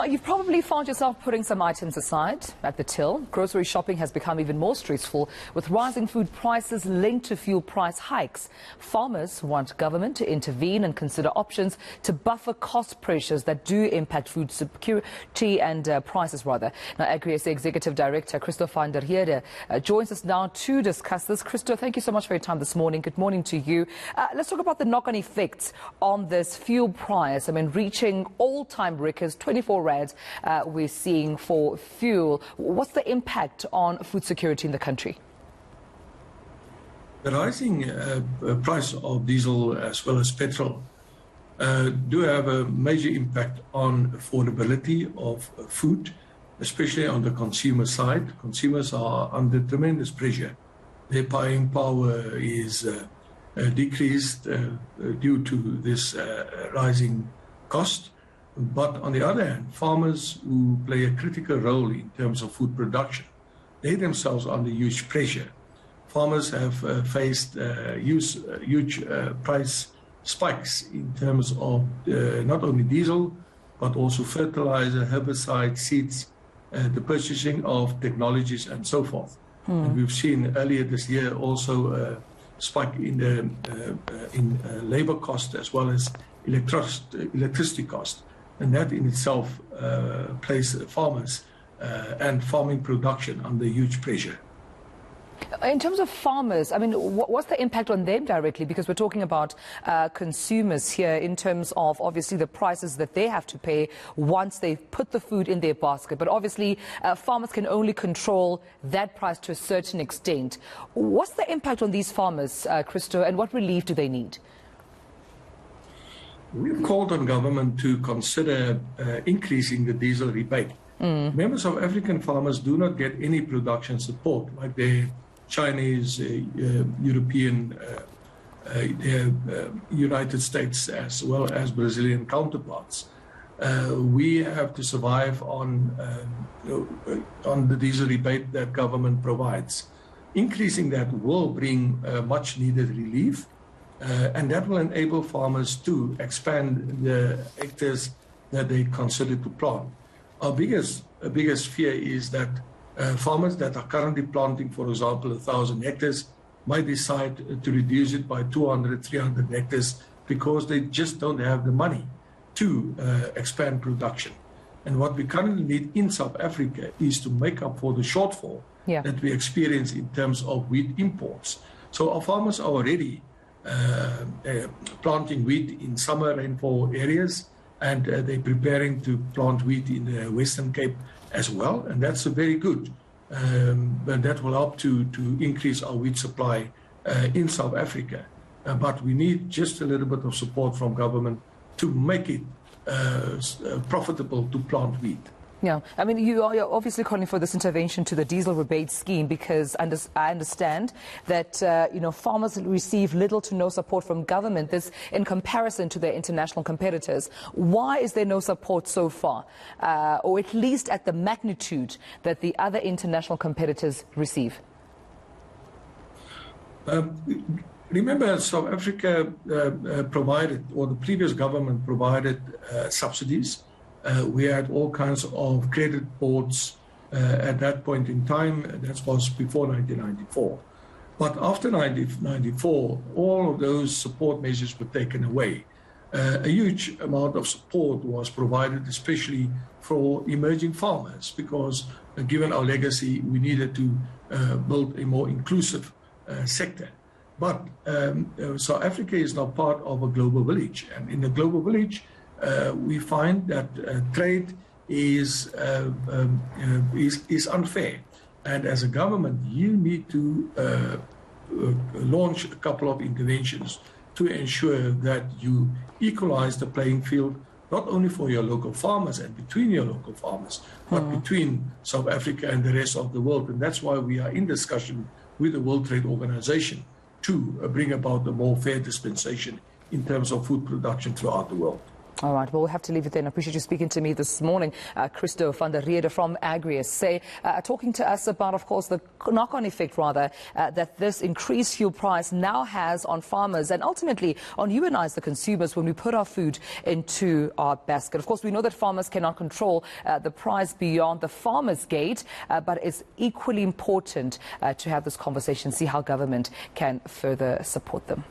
You've probably found yourself putting some items aside at the till. Grocery shopping has become even more stressful with rising food prices linked to fuel price hikes. Farmers want government to intervene and consider options to buffer cost pressures that do impact food security and prices rather. Now, AgriSA Executive Director Christo van der Rheede joins us now to discuss this. Christo, thank you so much for your time this morning. Good morning to you. Let's talk about the knock-on effects on this fuel price. I mean, reaching all-time records, 24 rands we're seeing for fuel. What's the impact on food security in the country? The rising price of diesel as well as petrol do have a major impact on affordability of food, especially on the consumer side. Consumers are under tremendous pressure. Their buying power is decreased due to this rising cost. But on the other hand, farmers who play a critical role in terms of food production, they themselves are under huge pressure. Farmers have faced huge price spikes in terms of not only diesel, but also fertilizer, herbicide, seeds, the purchasing of technologies and so forth. And we've seen earlier this year also a spike in labor cost as well as electricity cost. And that in itself places farmers and farming production under huge pressure. In terms of farmers, I mean, what's the impact on them directly? Because we're talking about consumers here in terms of obviously the prices that they have to pay once they've put the food in their basket. But obviously, farmers can only control that price to a certain extent. What's the impact on these farmers, Christo, and what relief do they need? We've called on government to consider increasing the diesel rebate. Members of African farmers do not get any production support like their Chinese, European, United States as well as Brazilian counterparts. We have to survive on the diesel rebate that government provides. Increasing that will bring much needed relief. And that will enable farmers to expand the hectares that they consider to plant. Our biggest fear is that farmers that are currently planting, for example, 1,000 hectares, might decide to reduce it by 200, 300 hectares because they just don't have the money to expand production. And what we currently need in South Africa is to make up for the shortfall that we experience in terms of wheat imports. So our farmers are already planting wheat in summer rainfall areas, and they're preparing to plant wheat in the Western Cape as well, and that's very good. But that will help to increase our wheat supply in South Africa. But we need just a little bit of support from government to make it profitable to plant wheat. Yeah, I mean, you're obviously calling for this intervention to the diesel rebate scheme because I understand that, farmers receive little to no support from government, this in comparison to their international competitors. Why is there no support so far, or at least at the magnitude that the other international competitors receive? Remember, South Africa provided, or the previous government provided subsidies. We had all kinds of credit boards at that point in time. That was before 1994. But after 1994, all of those support measures were taken away. A huge amount of support was provided, especially for emerging farmers, because given our legacy, we needed to build a more inclusive sector. But South Africa is now part of a global village. And in the global village, we find that trade is unfair, and as a government, you need to launch a couple of interventions to ensure that you equalize the playing field, not only for your local farmers and between your local farmers, but between South Africa and the rest of the world. And that's why we are in discussion with the World Trade Organization to bring about a more fair dispensation in terms of food production throughout the world. All right, well, we'll have to leave it then. I appreciate you speaking to me this morning. Christo van der Rheede from AgriSA, talking to us about, of course, the knock-on effect, rather, that this increased fuel price now has on farmers and ultimately on you and I as the consumers when we put our food into our basket. Of course, we know that farmers cannot control the price beyond the farmer's gate, but it's equally important to have this conversation, see how government can further support them.